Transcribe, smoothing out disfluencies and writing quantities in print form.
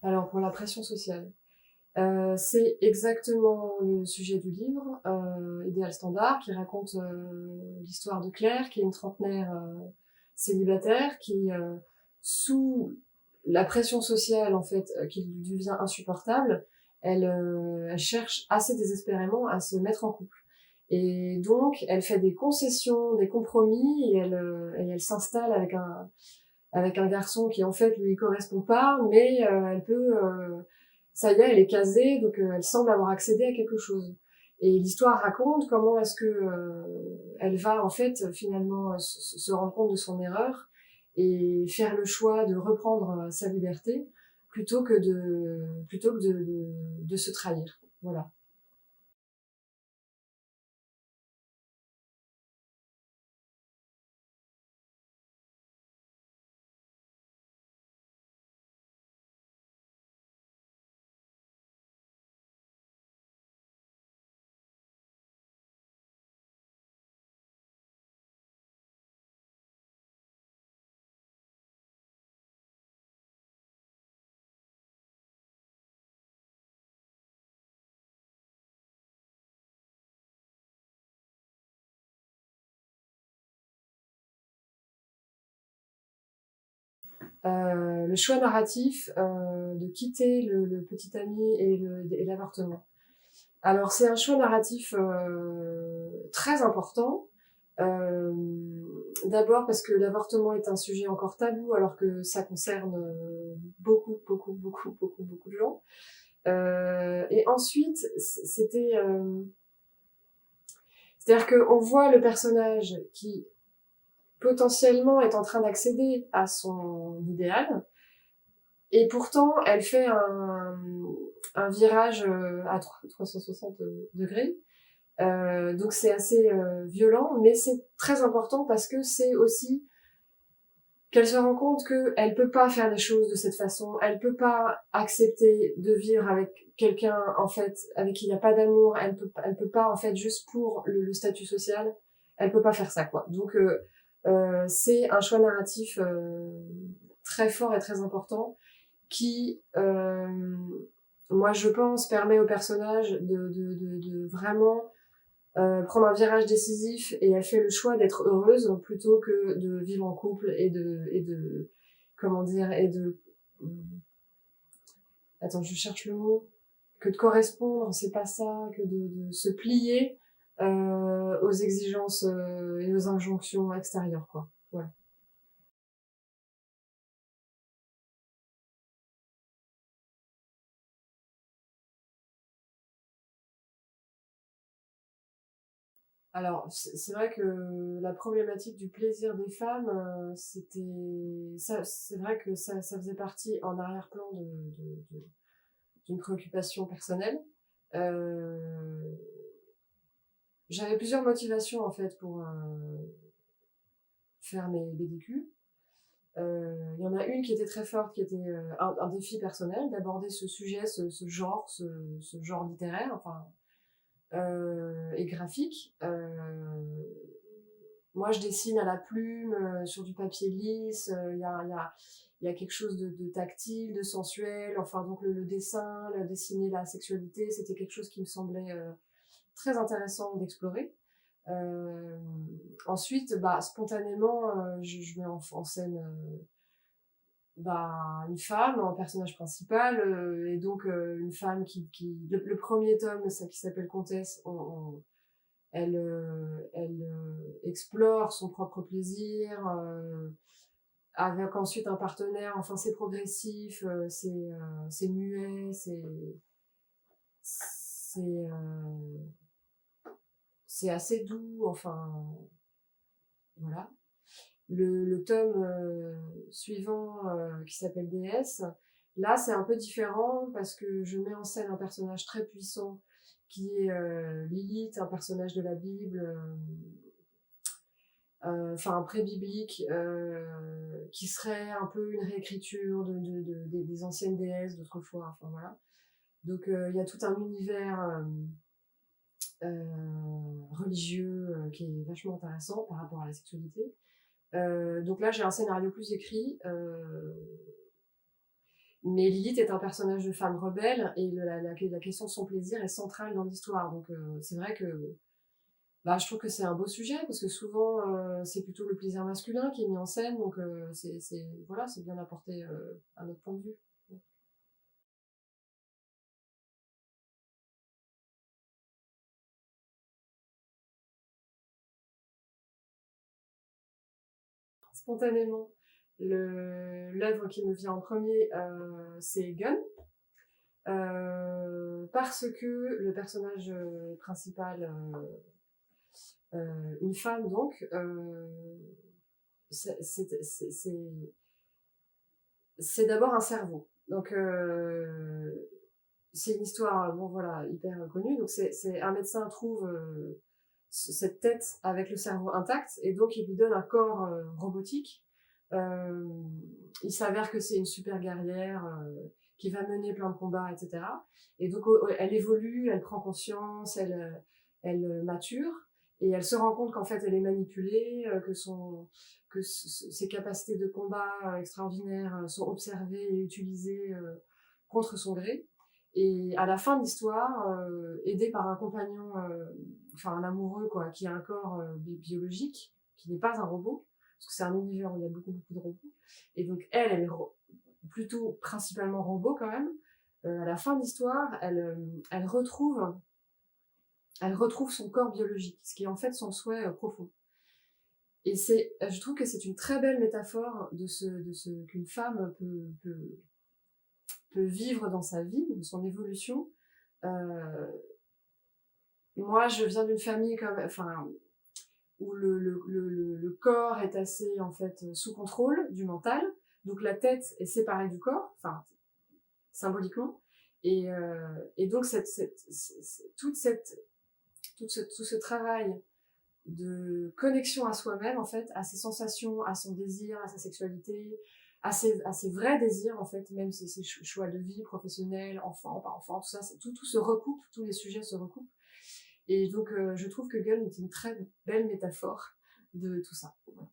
Alors pour la pression sociale, c'est exactement le sujet du livre, Idéal Standard, qui raconte l'histoire de Claire, qui est une trentenaire célibataire, qui, sous la pression sociale en fait, qui lui devient insupportable, elle cherche assez désespérément à se mettre en couple. Et donc, elle fait des concessions, des compromis, et elle s'installe avec un garçon qui en fait lui correspond pas, mais elle peut, ça y est, elle est casée, donc elle semble avoir accédé à quelque chose. Et l'histoire raconte comment est-ce que elle va en fait finalement se rendre compte de son erreur et faire le choix de reprendre sa liberté plutôt que de se trahir. Voilà. Le choix narratif de quitter le petit ami et l'avortement. Alors c'est un choix narratif très important. Euh, D'abord parce que l'avortement est un sujet encore tabou alors que ça concerne beaucoup de gens. Et ensuite, c'est-à-dire qu'on voit le personnage qui potentiellement est en train d'accéder à son idéal, et pourtant elle fait un virage à 360 degrés. Donc c'est assez violent, mais c'est très important parce que c'est aussi qu'elle se rend compte qu'elle peut pas faire les choses de cette façon, elle peut pas accepter de vivre avec quelqu'un en fait avec qui il n'y a pas d'amour, elle peut pas en fait juste pour le statut social, elle peut pas faire ça quoi. Donc c'est un choix narratif très fort et très important qui moi je pense permet au personnage de vraiment prendre un virage décisif, et elle fait le choix d'être heureuse plutôt que de vivre en couple et de comment dire, et de attends, je cherche le mot, que de correspondre, c'est pas ça, que de se plier aux exigences et aux injonctions extérieures quoi. Voilà. Alors, c'est vrai que la problématique du plaisir des femmes, c'est vrai que ça faisait partie en arrière-plan d'une préoccupation personnelle. Euh, J'avais plusieurs motivations en fait pour faire mes BDQ. Il y en a une qui était très forte, qui était un défi personnel, d'aborder ce sujet, ce genre littéraire, enfin, et graphique. Moi, je dessine à la plume, sur du papier lisse. Il y a quelque chose de tactile, de sensuel. Enfin, donc le dessin, dessiner la sexualité, c'était quelque chose qui me semblait très intéressant d'explorer. Euh, Ensuite, bah, spontanément, je mets en scène bah, une femme en personnage principal, et donc une femme le premier tome, ça qui s'appelle Comtesse, elle explore son propre plaisir, avec ensuite un partenaire. Enfin, c'est progressif, c'est muet, c'est assez doux. Enfin, voilà. Le tome suivant, qui s'appelle DS, là c'est un peu différent parce que je mets en scène un personnage très puissant qui est Lilith, un personnage de la Bible, enfin pré-biblique, qui serait un peu une réécriture des anciennes déesses d'autrefois. Enfin voilà. Donc il y a tout un univers religieux qui est vachement intéressant par rapport à la sexualité. Donc là, j'ai un scénario plus écrit. Mais Lilith est un personnage de femme rebelle et la question de son plaisir est centrale dans l'histoire. Donc c'est vrai que bah, je trouve que c'est un beau sujet parce que souvent c'est plutôt le plaisir masculin qui est mis en scène. Donc voilà, c'est bien d'apporter un autre point de vue. Spontanément, l'œuvre qui me vient en premier, c'est Gun. Parce que le personnage principal, une femme donc, c'est d'abord un cerveau. Donc c'est une histoire, bon voilà, hyper connue. Donc c'est un médecin trouve cette tête avec le cerveau intact et donc il lui donne un corps robotique. Euh, il s'avère que c'est une super guerrière qui va mener plein de combats, etc. Et donc elle évolue, elle prend conscience, elle mature et elle se rend compte qu'en fait elle est manipulée, que ses capacités de combat extraordinaires sont observées et utilisées contre son gré. Et à la fin de l'histoire, aidée par un compagnon, enfin un amoureux quoi, qui a un corps biologique, qui n'est pas un robot, parce que c'est un univers où il y a beaucoup de robots. Et donc elle est plutôt principalement robot quand même. À la fin de l'histoire, elle retrouve son corps biologique, ce qui est en fait son souhait profond. Et je trouve que c'est une très belle métaphore de ce qu'une femme peut vivre dans sa vie, de son évolution. Moi, je viens d'une famille où le corps est assez en fait sous contrôle du mental, donc la tête est séparée du corps, enfin symboliquement, et donc tout ce travail de connexion à soi-même en fait, à ses sensations, à son désir, à sa sexualité, à ses vrais désirs en fait, même ses choix de vie professionnels, enfant, pas enfant, tout ça, tout se recoupe, tous les sujets se recoupent. Et donc je trouve que Gun est une très belle métaphore de tout ça. Voilà.